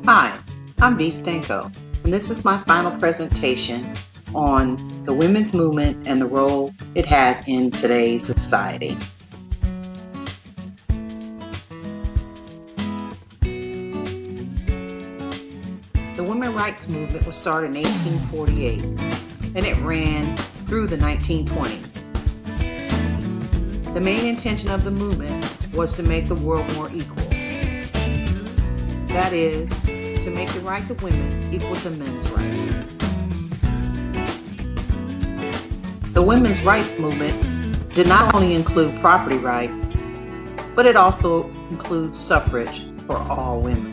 Hi, I'm Bea Stanko, and this is my final presentation on the women's movement and the role it has in today's society. The women's rights movement was started in 1848, and it ran through the 1920s. The main intention of the movement was to make the world more equal. That is, to make the rights of women equal to men's rights. The women's rights movement did not only include property rights, but it also includes suffrage for all women.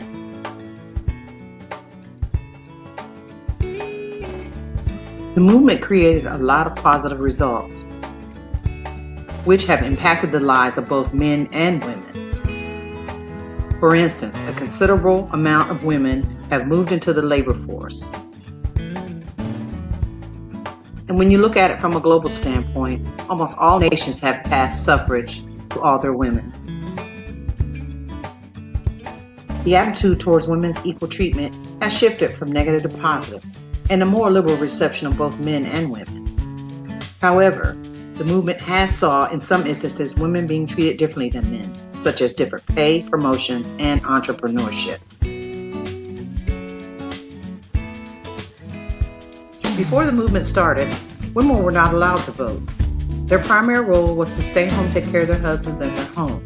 The movement created a lot of positive results, which have impacted the lives of both men and women. For instance, a considerable amount of women have moved into the labor force. And when you look at it from a global standpoint, almost all nations have passed suffrage to all their women. The attitude towards women's equal treatment has shifted from negative to positive, and a more liberal reception of both men and women. However, the movement has saw in some instances women being treated differently than men, such as different pay, promotion, and entrepreneurship. Before the movement started, women were not allowed to vote. Their primary role was to stay home, take care of their husbands and their home.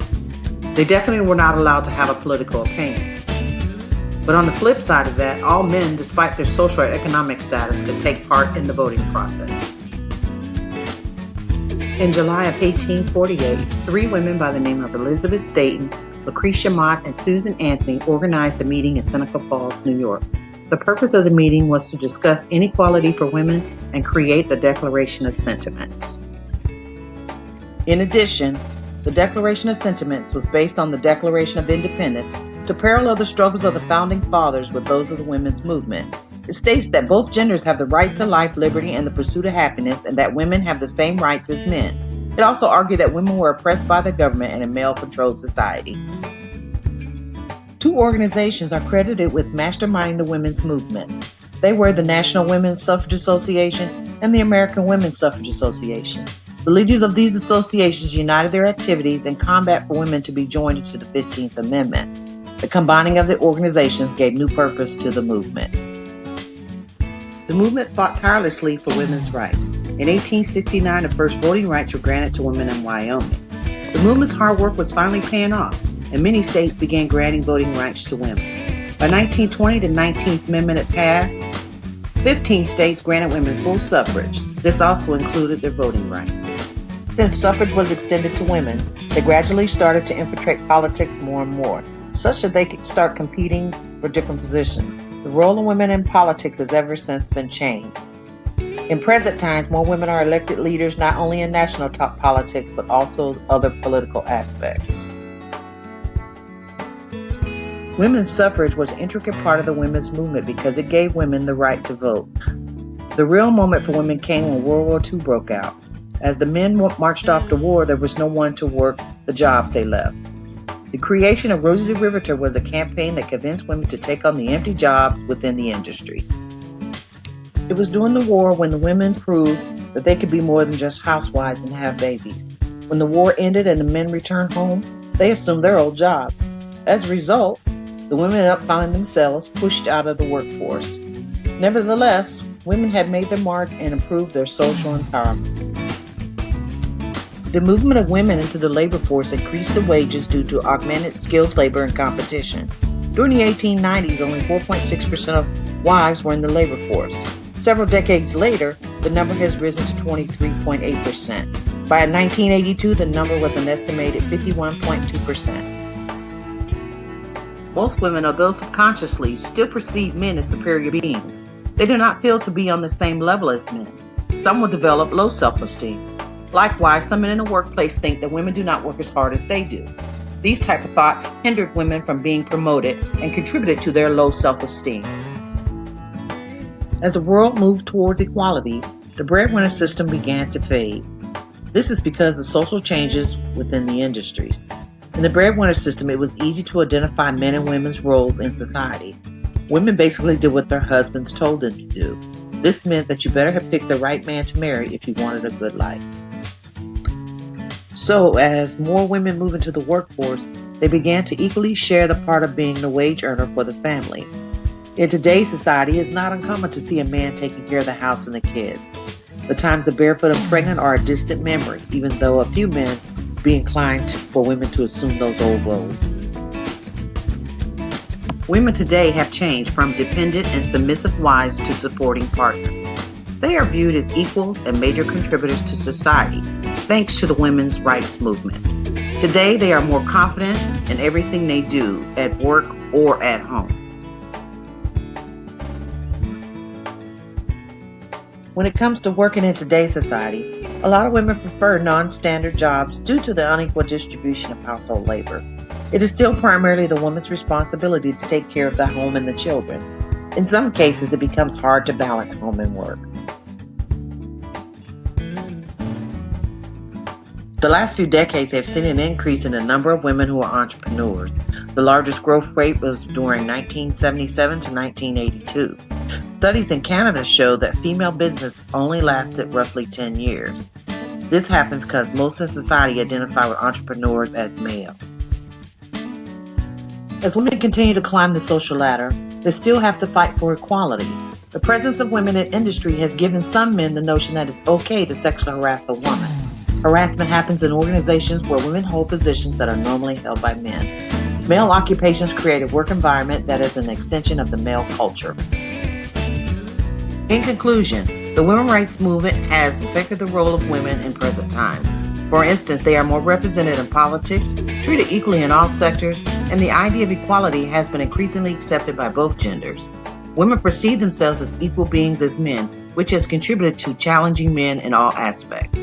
They definitely were not allowed to have a political opinion. But on the flip side of that, all men, despite their social or economic status, could take part in the voting process. In July of 1848, 3 women by the name of Elizabeth Staton, Lucretia Mott, and Susan Anthony organized a meeting in Seneca Falls, New York. The purpose of the meeting was to discuss inequality for women and create the Declaration of Sentiments. In addition, the Declaration of Sentiments was based on the Declaration of Independence to parallel the struggles of the Founding Fathers with those of the women's movement. It states that both genders have the right to life, liberty, and the pursuit of happiness, and that women have the same rights as men. It also argued that women were oppressed by the government in a male-controlled society. 2 organizations are credited with masterminding the women's movement. They were the National Women's Suffrage Association and the American Women's Suffrage Association. The leaders of these associations united their activities in combat for women to be joined into the 15th Amendment. The combining of the organizations gave new purpose to the movement. The movement fought tirelessly for women's rights. In 1869, the first voting rights were granted to women in Wyoming. The movement's hard work was finally paying off, and many states began granting voting rights to women. By 1920, the 19th Amendment had passed. 15 states granted women full suffrage. This also included their voting rights. Since suffrage was extended to women, they gradually started to infiltrate politics more and more, such that they could start competing for different positions. The role of women in politics has ever since been changed. In present times, more women are elected leaders not only in national top politics, but also other political aspects. Women's suffrage was an intricate part of the women's movement because it gave women the right to vote. The real moment for women came when World War II broke out. As the men marched off to war, there was no one to work the jobs they left. The creation of Rosie the Riveter was a campaign that convinced women to take on the empty jobs within the industry. It was during the war when the women proved that they could be more than just housewives and have babies. When the war ended and the men returned home, they assumed their old jobs. As a result, the women ended up finding themselves pushed out of the workforce. Nevertheless, women had made their mark and improved their social empowerment. The movement of women into the labor force increased the wages due to augmented skilled labor and competition. During the 1890s, only 4.6% of wives were in the labor force. Several decades later, the number has risen to 23.8%. By 1982, the number was an estimated 51.2%. Most women, although subconsciously, still perceive men as superior beings. They do not feel to be on the same level as men. Some will develop low self-esteem. Likewise, some men in the workplace think that women do not work as hard as they do. These type of thoughts hindered women from being promoted and contributed to their low self-esteem. As the world moved towards equality, the breadwinner system began to fade. This is because of social changes within the industries. In the breadwinner system, it was easy to identify men and women's roles in society. Women basically did what their husbands told them to do. This meant that you better have picked the right man to marry if you wanted a good life. So, as more women moved into the workforce, they began to equally share the part of being the wage earner for the family. In today's society, it's not uncommon to see a man taking care of the house and the kids. The times of barefoot and pregnant are a distant memory, even though a few men be inclined for women to assume those old roles. Women today have changed from dependent and submissive wives to supporting partners. They are viewed as equals and major contributors to society, thanks to the women's rights movement. Today, they are more confident in everything they do, at work or at home. When it comes to working in today's society, a lot of women prefer non-standard jobs due to the unequal distribution of household labor. It is still primarily the woman's responsibility to take care of the home and the children. In some cases, it becomes hard to balance home and work. The last few decades have seen an increase in the number of women who are entrepreneurs. The largest growth rate was during 1977 to 1982. Studies in Canada show that female business only lasted roughly 10 years. This happens because most of society identify with entrepreneurs as male. As women continue to climb the social ladder, they still have to fight for equality. The presence of women in industry has given some men the notion that it's okay to sexually harass a woman. Harassment happens in organizations where women hold positions that are normally held by men. Male occupations create a work environment that is an extension of the male culture. In conclusion, the women's rights movement has affected the role of women in present times. For instance, they are more represented in politics, treated equally in all sectors, and the idea of equality has been increasingly accepted by both genders. Women perceive themselves as equal beings as men, which has contributed to challenging men in all aspects.